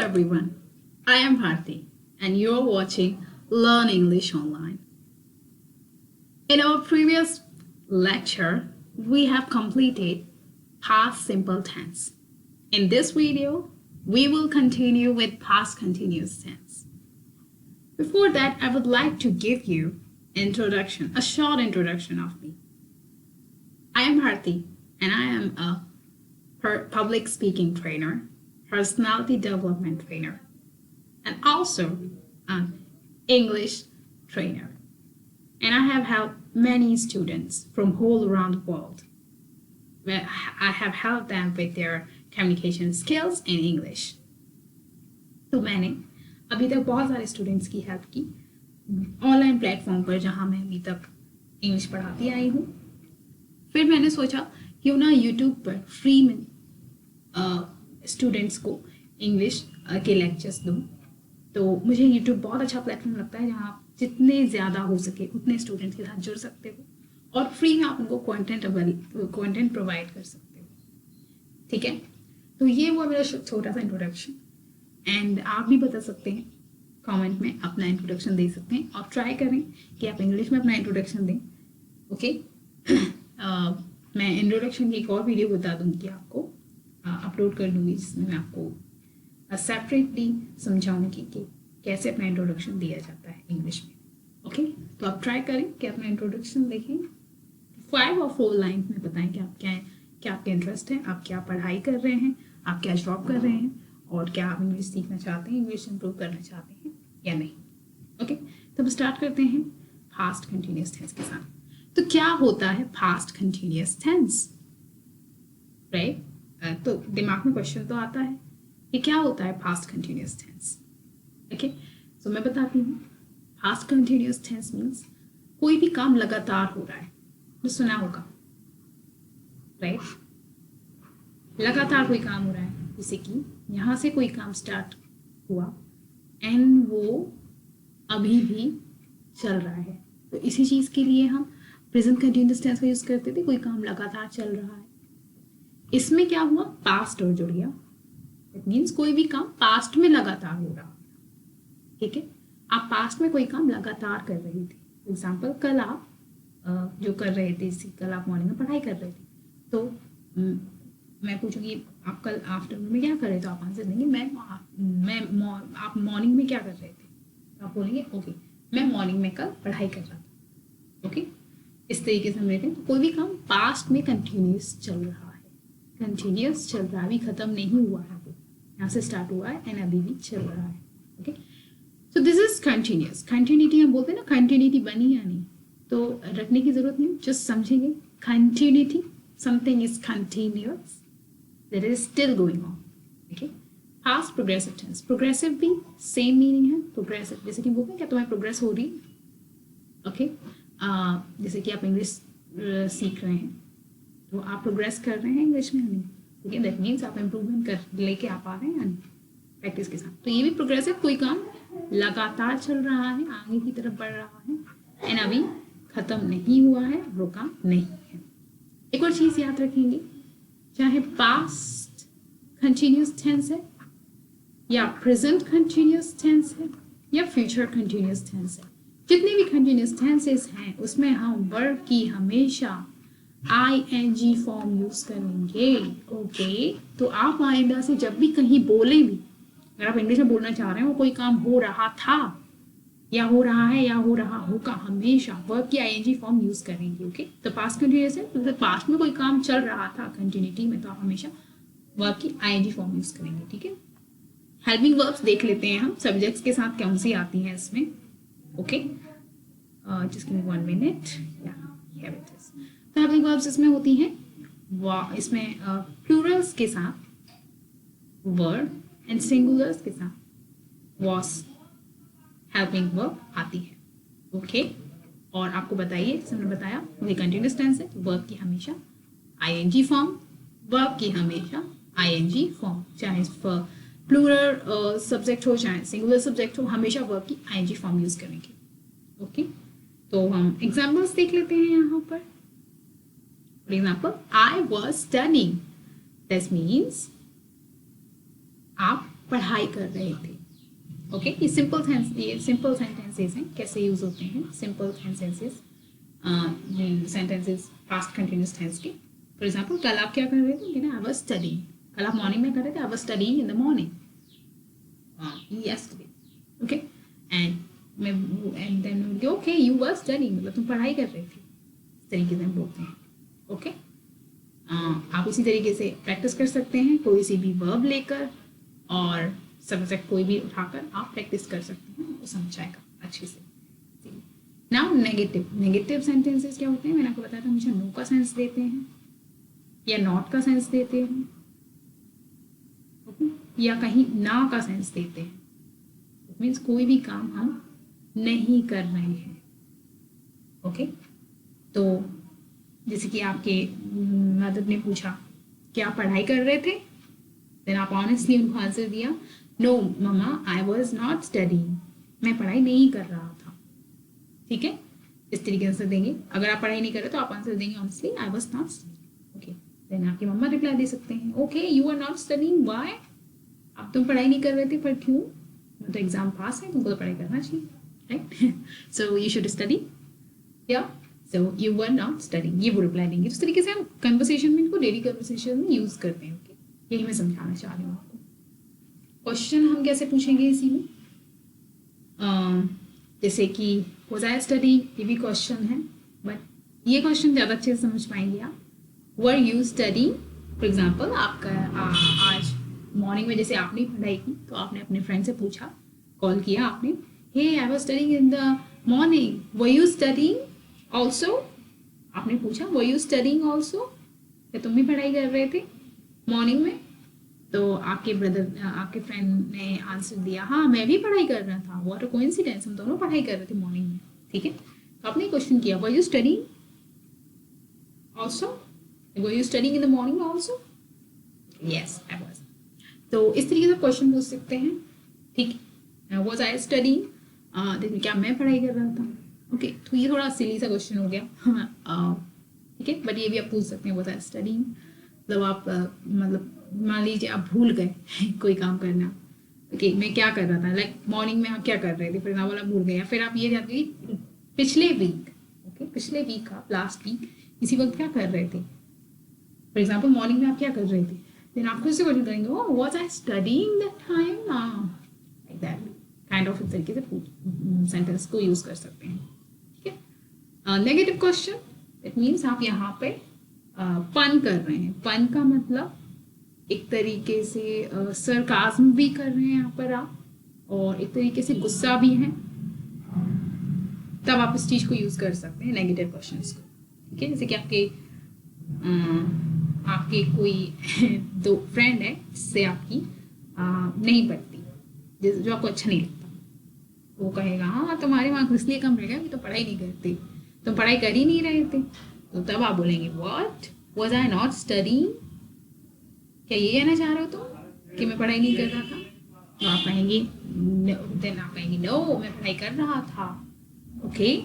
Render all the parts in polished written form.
everyone. I am Bharti and you're watching Learn English Online. In our previous lecture, we have completed past simple tense. In this video, we will continue with past continuous tense. Before that, I would like to give you a short introduction of me. I am Bharti and I am a public speaking trainer, personality development trainer, and also an English trainer. And I have helped many students from all around the world. I have helped them with their communication skills in English. तो मैंने अभी तक बहुत सारे students की help की online platform पर जहाँ मैं अभी तक इंग्लिश पढ़ाती आई हूँ. फिर मैंने सोचा क्यों ना यूट्यूब पर फ्री में स्टूडेंट्स को इंग्लिश के लेक्चर्स दूँ. तो मुझे यूट्यूब बहुत अच्छा प्लेटफॉर्म लगता है जहाँ आप जितने ज़्यादा हो सके उतने स्टूडेंट्स के साथ जुड़ सकते हो और फ्री में आप उनको कंटेंट प्रोवाइड कर सकते हो. ठीक है, तो ये हुआ मेरा छोटा सा इंट्रोडक्शन. एंड आप भी बता सकते हैं कमेंट में, अपना इंट्रोडक्शन दे सकते हैं और ट्राई करें कि आप इंग्लिश में अपना इंट्रोडक्शन दें. ओके मैं इंट्रोडक्शन की एक और वीडियो बता दूँगी आपको, अपलोड कर दूँगी जिसमें मैं आपको सेपरेटली समझाऊंगी कि कैसे अपना इंट्रोडक्शन दिया जाता है इंग्लिश में. ओके तो आप ट्राई करें कि अपना इंट्रोडक्शन देखें, 5 और 4 लाइन्स में बताएं कि आप क्या आपके इंटरेस्ट है, आप क्या पढ़ाई कर रहे हैं, आप क्या जॉब कर रहे हैं और क्या आप इंग्लिश सीखना चाहते हैं, इंग्लिश इंप्रूव करना चाहते हैं या नहीं. ओके तो अब स्टार्ट करते हैं पास्ट कंटिन्यूअस टेंस के साथ. तो क्या होता है पास्ट कंटिन्यूअस टेंस, राइट? तो दिमाग में क्वेश्चन तो आता है कि क्या होता है past continuous tense. Okay so मैं बताती हूँ. पास्ट कंटिन्यूअस टेंस मीन्स कोई भी काम लगातार हो रहा है. जो सुना होगा, राइट? लगातार कोई काम हो रहा है, जैसे कि यहाँ से कोई काम स्टार्ट हुआ एंड वो अभी भी चल रहा है. तो इसी चीज़ के लिए हम प्रेजेंट कंटिन्यूअस टेंस का यूज़ करते थे. कोई काम लगातार चल रहा है. इसमें क्या हुआ, पास्ट और जुड़ गया. इट मीन्स कोई भी काम पास्ट में लगातार हो रहा है. ठीक है, आप पास्ट में कोई काम लगातार कर रही थी. फॉर एग्जाम्पल कल आप जो कर रहे थे, कल आप मॉर्निंग में पढ़ाई कर रहे थे, तो मैं पूछूंगी आप कल आफ्टरनून में क्या कर रहे थे, तो आप आंसर देंगे आप मॉर्निंग में क्या कर रहे थे, तो आप बोलेंगे ओके मैं मॉर्निंग में कल पढ़ाई कर रहा था. ओके इस तरीके से हम लेते हैं. तो कोई भी काम पास्ट में कंटिन्यूस चल रहा है, कंटिन्यूस चल रहा है, अभी ख़त्म नहीं हुआ है. वो यहाँ से स्टार्ट हुआ है एंड अभी भी चल रहा है. Okay so this is continuous. Continuity हम बोलते हैं ना, कंटिन्यूटी बनी या नहीं, तो रखने की जरूरत नहीं, जस्ट समझेंगे. Continuity, something is continuous, that is still going on. Okay past progressive tense. Progressive भी सेम मीनिंग है. प्रोग्रेसिव जैसे कि बोलते हैं क्या तुम्हारी प्रोग्रेस हो रही है. ओके जैसे कि आप इंग्लिश सीख रहे हैं तो आप प्रोग्रेस कर रहे हैं इंग्लिश में नहीं. ओके दैट मीन्स आप इम्प्रूवमेंट कर लेके आ पा रहे हैं प्रैक्टिस के साथ. तो ये भी प्रोग्रेसिव, कोई काम लगातार चल रहा है, आगे की तरफ बढ़ रहा है एंड अभी ख़त्म नहीं हुआ है, रुका नहीं है. एक और चीज़ याद रखेंगे, चाहे पास्ट कंटिन्यूस टेंस है या प्रेजेंट कंटिन्यूस टेंस है या फ्यूचर कंटिन्यूस टेंस है, जितने भी कंटिन्यूस टेंसेस हैं उसमें हम वर्ब की हमेशा ING फॉर्म यूज करेंगे. ओके तो आप आइंदा से जब भी कहीं बोले भी, अगर आप इंग्लिश में बोलना चाह रहे हैं और कोई काम हो रहा था या हो रहा है या हो रहा होगा, हमेशा वर्ब की ING फॉर्म यूज करेंगे. ओके तो पास्ट कंटिन्यूअस है, तो पास्ट में कोई काम चल रहा था कंटिन्यूटी में, तो आप हमेशा वर्ब की ING फॉर्म यूज करेंगे. ठीक है, हेल्पिंग वर्ब्स देख लेते हैं हम, सब्जेक्ट्स के साथ कौन सी आती हैं इसमें. Okay just give me 1 minute. Here it is. तो हेल्पिंग वर्ब्स इसमें होती हैं इसमें प्लूरल्स के साथ वर्ब एंड सिंगुलर्स के साथ वॉस हेल्पिंग वर्ब आती है. ओके और आपको बताइए, जैसे मैंने बताया मुझे कंटिन्यूस टेंस है, वर्ब की हमेशा ING फॉर्म, वर्ब की हमेशा ING फॉर्म, चाहे प्लूरल सब्जेक्ट हो चाहे सिंगुलर सब्जेक्ट हो, हमेशा वर्ब की ING फॉर्म यूज करेंगे. ओके तो हम एग्जाम्पल्स देख लेते हैं यहाँ पर. For example I was studying. This means आप पढ़ाई कर रहे थे। ओके, ये सिंपल सेंटेंसेस हैं। कैसे यूज होते हैं simple sentences past continuous tense के। फॉर एग्जाम्पल, कल आप क्या कर रहे थे? I was studying. कल आप मॉर्निंग में कर रहे थे, I was studying in the morning yesterday. Okay, and then okay you were studying, मतलब तुम पढ़ाई कर रहे थे, इस तरीके से हम बोलते हैं। ओके, आप इसी तरीके से प्रैक्टिस कर सकते हैं, कोई सी भी वर्ब लेकर और सब्जेक्ट कोई भी उठाकर आप प्रैक्टिस कर सकते हैं, वो समझ आएगा अच्छे से। नाउ नेगेटिव सेंटेंसेस क्या होते हैं? मैंने आपको बताया था, हमेशा नो का सेंस देते हैं या नॉट का सेंस देते हैं, या कहीं ना का सेंस देते हैं। इट मीन्स कोई भी काम हम नहीं कर रहे हैं। ओके, तो जैसे कि आपके मदर ने पूछा कि आप पढ़ाई कर रहे थे, देन आप ऑनेस्टली उनको आंसर दिया, no mamma I was not studying, मैं पढ़ाई नहीं कर रहा था। ठीक है, इस तरीके से देंगे। अगर आप पढ़ाई नहीं कर रहे तो आप आंसर देंगे honestly I was not studying. Okay, then आपकी मम्मा रिप्लाई दे सकते हैं, okay you are not studying, why? अब तुम पढ़ाई नहीं कर रहे थे, पर क्यों? तो एग्जाम पास है, तुमको तो पढ़ाई करना चाहिए, right? So you should study, या so you were not studying, ये वो रिप्लाई देंगे। इस तरीके से हम कन्वर्सेशन में इनको डेली कन्वर्सेशन में यूज करते हैं। ओके, यही मैं समझाना चाह रही हूँ आपको। क्वेश्चन हम कैसे पूछेंगे इसी में? जैसे कि वाज आई स्टडीइंग, ये भी क्वेश्चन है, बट ये क्वेश्चन ज़्यादा अच्छे से समझ पाएंगे आप। वर यू स्टडीइंग, फॉर एग्जाम्पल आपका आज मॉर्निंग में जैसे आपने पढ़ाई की तो आपने अपने फ्रेंड से पूछा, कॉल किया आपने, hey I was studying in the morning, were you studying also? आपने पूछा वर यू स्टडीइंग ऑल्सो, क्या तुम भी पढ़ाई कर रहे थे मॉर्निंग में? तो आपके फ्रेंड ने आंसर दिया, हाँ मैं भी पढ़ाई कर रहा था, व्हाट अ कोइंसिडेंस, हम दोनों पढ़ाई कर रहे थे मॉर्निंग में। ठीक है, तो आपने क्वेश्चन किया, वर you studying also, were you studying in the morning also? Yes I was. तो इस तरीके से क्वेश्चन पूछ सकते हैं। ठीक है, वाज आई स्टडीइंग, देखिए क्या मैं पढ़ाई कर रहा था। ओके, तो ये थोड़ा सिली सा क्वेश्चन हो गया, ठीक है, बट ये भी आप पूछ सकते हैं, वाज आई स्टडीइंग, मतलब आप मतलब मान लीजिए आप भूल गए कोई काम करना। ओके, मैं क्या कर रहा था, लाइक मॉर्निंग में आप क्या कर रहे थे, फिर आप भूल गए, या फिर आप ये जानते कि पिछले वीक, ओके पिछले वीक आप लास्ट वीक इसी वक्त क्या कर रहे थे। फॉर एग्जाम्पल मॉर्निंग में आप क्या कर रहे थे, देन आप खुद से क्वेश्चन करेंगे, oh was I studying that time, like that kind of इस तरीके से सेंटेंस को यूज कर सकते हैं। ठीक है, नेगेटिव क्वेश्चन, इट मीन्स आप यहाँ पे पन कर रहे हैं। पन का मतलब एक तरीके से सरकाज़्म भी कर रहे हैं यहाँ पर आप, और एक तरीके से गुस्सा भी है, तब आप इस चीज़ को यूज़ कर सकते हैं नेगेटिव क्वेश्चंस को। ठीक है, जैसे कि आपके कोई दो फ्रेंड है जिससे आपकी नहीं पड़ती, जो आपको अच्छा नहीं लगता, वो कहेगा हाँ तुम्हारे मार्क्स इसलिए कम रह गए कि तुम पढ़ाई नहीं करते, तुम पढ़ाई कर ही नहीं रहे थे। तो तब आप बोलेंगे what, was I not studying, क्या ये कहना चाह रहे हो तुम कि मैं पढ़ाई नहीं कर रहा था? तो आप कहेंगे देन आप कहेंगे नो मैं पढ़ाई कर रहा था। ओके,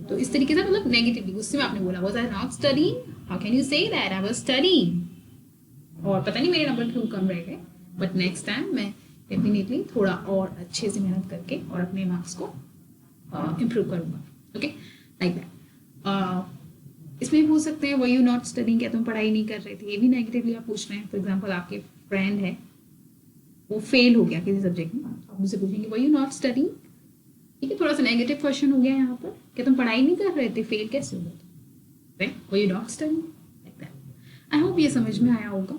तो इस तरीके से मतलब नेगेटिवली गुस्से में आपने बोला was I not studying, how can you say that I was studying, और पता नहीं मेरे नंबर क्यों कम रह गए, बट नेक्स्ट टाइम मैं डेफिनेटली थोड़ा और अच्छे से मेहनत करके और अपने मार्क्स को इम्प्रूव करूँगा। Okay, like that. इसमें पूछ सकते हैं वर यू नॉट स्टडीइंग, क्या तुम पढ़ाई नहीं कर रहे थे, ये भी नेगेटिवली आप पूछ रहे हैं। फॉर एग्जाम्पल आपके फ्रेंड है वो फेल हो गया किसी सब्जेक्ट में, आप मुझसे पूछेंगे वर यू नॉट स्टडीइंग। ठीक है, थोड़ा सा नेगेटिव क्वेश्चन हो गया यहाँ पर, क्या तुम पढ़ाई नहीं कर रहे थे, फेल कैसे हो गया, were you not studying, like that. I hope ये समझ में आया होगा।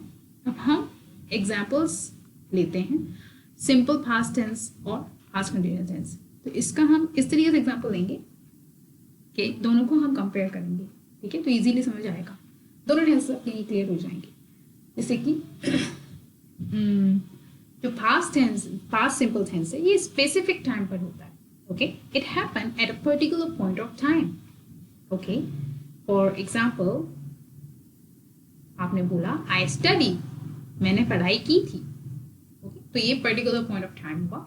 अब हम एग्जाम्पल्स लेते हैं, सिंपल पास्ट टेंस और पास्ट कंटिन्यूअस टेंस। तो इसका हम इस तरीके से एग्जाम्पल लेंगे कि दोनों को हम कंपेयर करेंगे। ठीक है, तो इजीली समझ आएगा, दोनों टेंस आपके लिए क्लियर हो जाएंगे। जैसे कि जो पास्ट सिंपल टेंस है, ये स्पेसिफिक टाइम पर होता है। Okay, it happen at a particular point of time. Okay, for example आपने बोला आई स्टडी, मैंने पढ़ाई की थी। ओके, तो ये पर्टिकुलर पॉइंट ऑफ टाइम हुआ।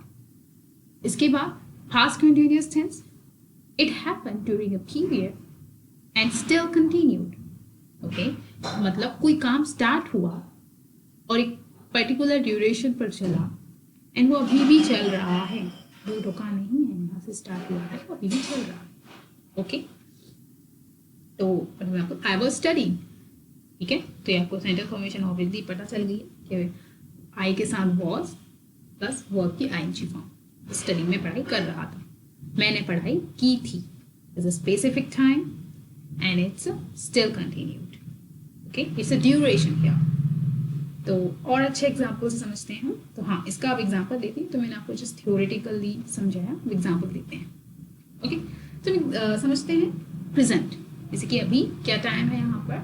इसके बाद past continuous tense, it happen during a period and still continued. Okay, मतलब कोई काम स्टार्ट हुआ और एक पर्टिकुलर ड्यूरेशन पर चला एंड वो अभी भी चल रहा है, वो रुका नहीं है, यहाँ से स्टार्ट हुआ है, वो अभी भी चल रहा है। ओके, तो एग्जाम्पल आई वॉज स्टडिंग, ठीक है, तो ये आपको सेंटेंस फॉर्मेशन ऑब्वियसली पता चल गई है कि आई के साथ वॉज प्लस वर्ब की आईएनजी फॉर्म। स्टडी में पढ़ाई कर रहा था, मैंने पढ़ाई की थी, is a specific time and it's still continued. Okay, it's a duration here. तो और अच्छे एग्जाम्पल से समझते हैं हम। तो हाँ, इसका आप एग्जाम्पल देते हैं, तो मैंने आपको जस्ट थ्योरेटिकली समझाया, एग्जाम्पल देते हैं। ओके, तो समझते हैं प्रेजेंट, जैसे कि अभी क्या टाइम है यहाँ पर,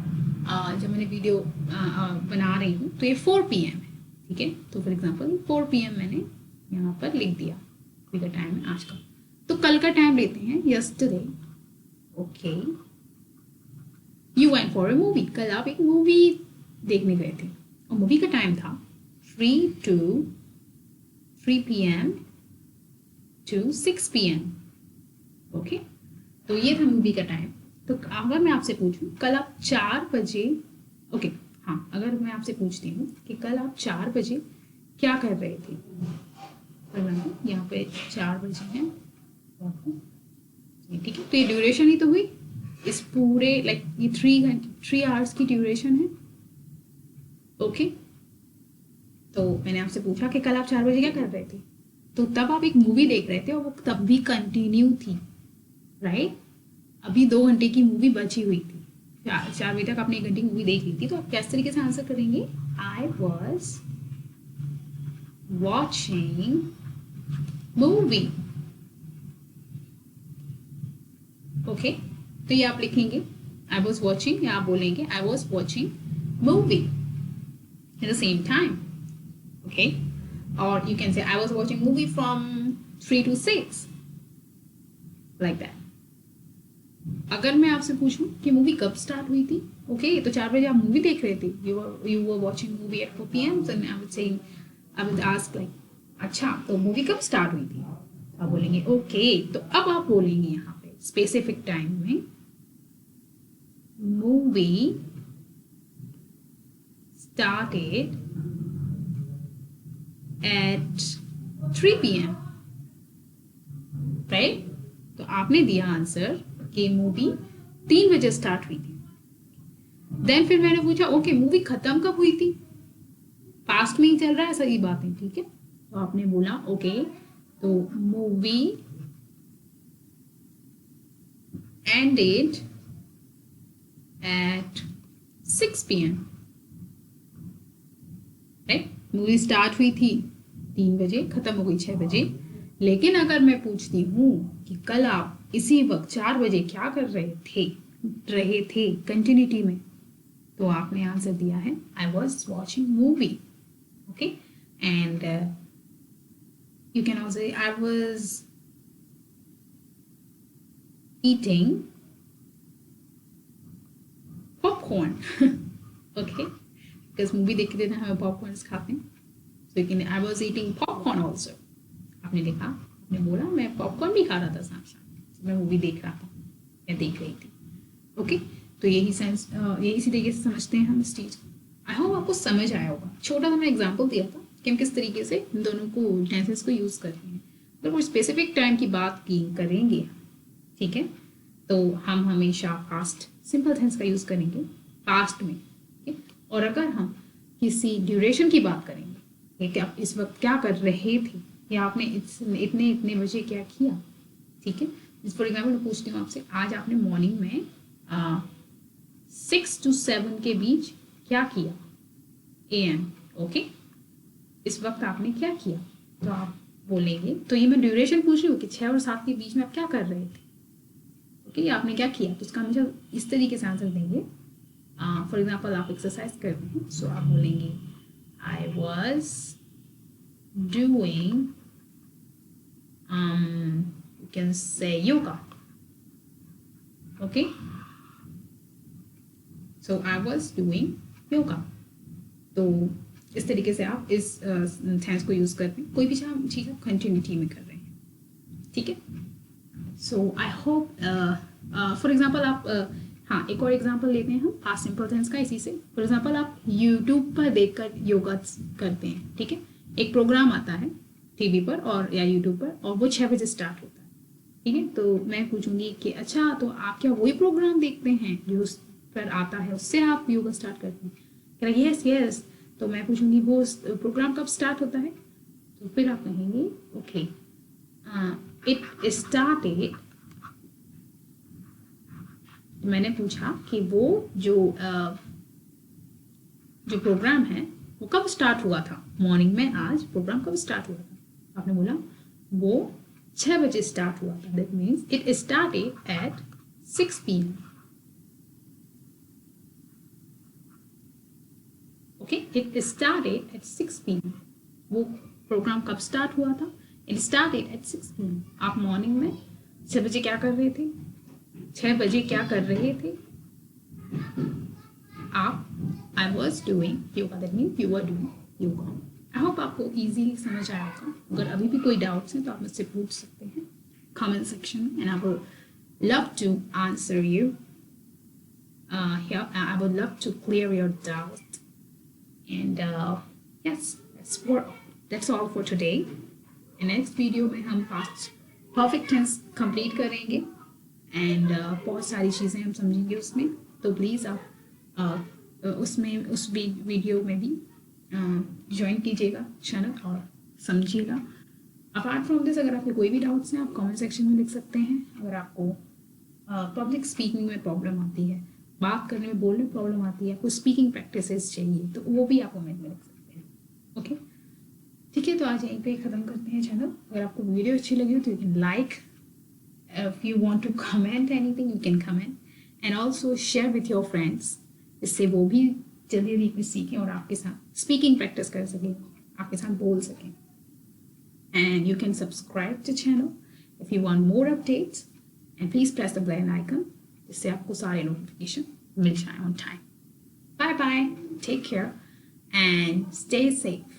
जब मैंने वीडियो बना रही हूँ तो ये 4 PM है, ठीक है। तो फॉर एग्जाम्पल 4 PM मैंने यहाँ पर लिख दिया, अभी का टाइम है आज का। तो कल का टाइम लेते हैं, yesterday. Okay, you went for a movie, कल आप एक मूवी देखने गए थे और मूवी का टाइम था 3 PM to 6 PM। ओके, तो ये था मूवी का टाइम। तो अगर मैं आपसे पूछूं कल आप 4 बजे, ओके हाँ, अगर मैं आपसे पूछती हूँ कि कल आप 4 बजे क्या कर रहे थे, यहाँ पे 4 बजे हैं, ठीक है। तो ये ड्यूरेशन ही तो हुई इस पूरे, लाइक ये 3 आवर्स की ड्यूरेशन है। ओके, तो मैंने आपसे पूछा कि कल आप 4 बजे क्या कर रहे थे, तो तब आप एक मूवी देख रहे थे और वो तब भी कंटिन्यू थी, राइट। अभी 2 घंटे की मूवी बची हुई थी, 4 बजे तक आपने 1 घंटे की मूवी देख ली थी। तो आप किस तरीके से आंसर करेंगे, आई वॉज वॉचिंग मूवी। ओके, तो ये आप लिखेंगे आई वॉज वॉचिंग, या आप बोलेंगे I was watching movie at the same time. Okay, और you can say I was watching movie from 3 to 6, like that. अगर मैं आपसे पूछूं कि मूवी कब स्टार्ट हुई थी, ओके, तो 4 बजे आप मूवी देख रहे थे, you were watching movie at 4 PM, so I would ask like अच्छा तो मूवी कब स्टार्ट हुई थी, आप बोलेंगे ओके। तो अब आप बोलेंगे यहाँ पे स्पेसिफिक टाइम में movie started at 3 PM, right. तो आपने दिया आंसर कि मूवी 3 बजे स्टार्ट हुई थी। देन फिर मैंने पूछा ओके मूवी खत्म कब हुई थी, पास्ट में ही चल रहा है सही बात है, ठीक है। तो आपने बोला ओके, तो movie ended at 6 PM, right. Movie start हुई थी 3 बजे, खत्म हो गई 6 बजे। लेकिन अगर मैं पूछती हूँ कि कल आप इसी वक्त 4 बजे क्या कर रहे थे कंटिन्यूटी में, तो आपने आंसर दिया है आई was watching movie. Okay, and you can also say I was eating popcorn. Okay, because movie देखते देते हमें पॉपकॉर्न खाते हैं, so you can I was eating popcorn also. आपने लिखा, आपने बोला मैं पॉपकॉर्न भी खा रहा था साथ साथ, मैं मूवी देख रहा था या देख रही थी। ओके, तो यही सेंस, यही इसी तरीके से समझते हैं हम इस चीज़ को। आई होप आपको समझ आया होगा। छोटा सा मैं एग्जांपल दिया था कि हम किस तरीके से इन दोनों को टेंसेस को यूज़ कर रहे हैं। अगर वो स्पेसिफिक टाइम की बात की करेंगे, ठीक है, तो हम हमेशा पास्ट सिंपल टेंस का यूज़ करेंगे पास्ट में, ठीक है। और अगर हम किसी ड्यूरेशन की बात करेंगे कि आप इस वक्त क्या कर रहे थे या आपने इतने इतने बजे क्या किया, ठीक है। फॉर एग्जाम्पल मैं पूछती हूँ आपसे, आज आपने मॉर्निंग में 6 to 7 के बीच क्या किया AM, ओके, इस वक्त आपने क्या किया, तो आप बोलेंगे, तो ये मैं ड्यूरेशन पूछ रही हूँ कि 6 और 7 के बीच में आप क्या कर रहे थे, ओके, आपने क्या किया, तो इसका हमेशा इस तरीके से आंसर देंगे। फॉर एग्जाम्पल आप एक्सरसाइज कर रहे हैं, सो आप बोलेंगे I was doing you can say yoga, okay, so I was doing yoga। तो इस तरीके से आप इस टेंस को यूज करते हैं, कोई भी चीज़ आप कंटिन्यूटी में कर रहे हैं, ठीक है। सो आई होप फॉर एग्जांपल आप हाँ एक और एग्जांपल लेते हैं हम पास्ट सिंपल टेंस का इसी से। फॉर एग्जांपल आप यूट्यूब पर देखकर योगा करते हैं, ठीक है, एक प्रोग्राम आता है टीवी पर और या यूट्यूब पर, और वो 6 बजे स्टार्ट होता है। ठीक है, तो मैं पूछूंगी कि अच्छा तो आप क्या वही प्रोग्राम देखते हैं जो उस पर आता है, उससे आप योगा स्टार्ट करते हैं? कह रहा यस यस। तो मैं पूछूंगी वो प्रोग्राम कब स्टार्ट होता है? तो फिर आप कहेंगे ओके, इट स्टार्टेड। मैंने पूछा कि वो जो प्रोग्राम है वो कब स्टार्ट हुआ था, मॉर्निंग में आज प्रोग्राम कब स्टार्ट हुआ था? आपने बोला वो 6 बजे स्टार्ट हुआ था। That means it started at 6 PM। Okay, it started at 6 PM। वो प्रोग्राम कब स्टार्ट हुआ था? It started at 6 PM। आप मॉर्निंग में 6 बजे क्या कर रहे थे? 6 बजे क्या कर रहे थे आप? I was doing yoga. That means you are doing yoga. I hope आपको इजीली समझ आया होगा। अगर अभी भी कोई डाउट्स हैं तो आप मुझसे पूछ सकते हैं कमेंट सेक्शन में, and I would love to answer you here. I would love to clear your doubt. And yes, that's all for today. In next video में हम past perfect tense complete करेंगे, and बहुत सारी चीज़ें हम समझेंगे उसमें। तो प्लीज़ आप उसमें उस वीडियो में भी ज्वाइन कीजिएगा चैनल और समझिएगा। अपार्ट फ्रॉम दिस, अगर आपके कोई भी डाउट्स हैं आप कमेंट सेक्शन में लिख सकते हैं। अगर आपको पब्लिक स्पीकिंग में प्रॉब्लम आती है, बात करने में, बोलने में प्रॉब्लम आती है, आपको स्पीकिंग प्रैक्टिसेस चाहिए, तो वो भी आप कमेंट में लिख सकते हैं। ओके, ठीक है, तो आज यहीं पे ख़त्म करते हैं चैनल। अगर आपको वीडियो अच्छी लगी हो तो you can like, if you want to comment anything you can comment, and also share with your friends, इससे वो भी जल्दी जल्दी सीखें और आपके साथ स्पीकिंग प्रैक्टिस कर सकें, आपके साथ बोल सकें। And you can subscribe to channel if you want more updates, and please press the bell icon, जिससे आपको सारे नोटिफिकेशन मिल जाए on time. Bye bye, take care and stay safe.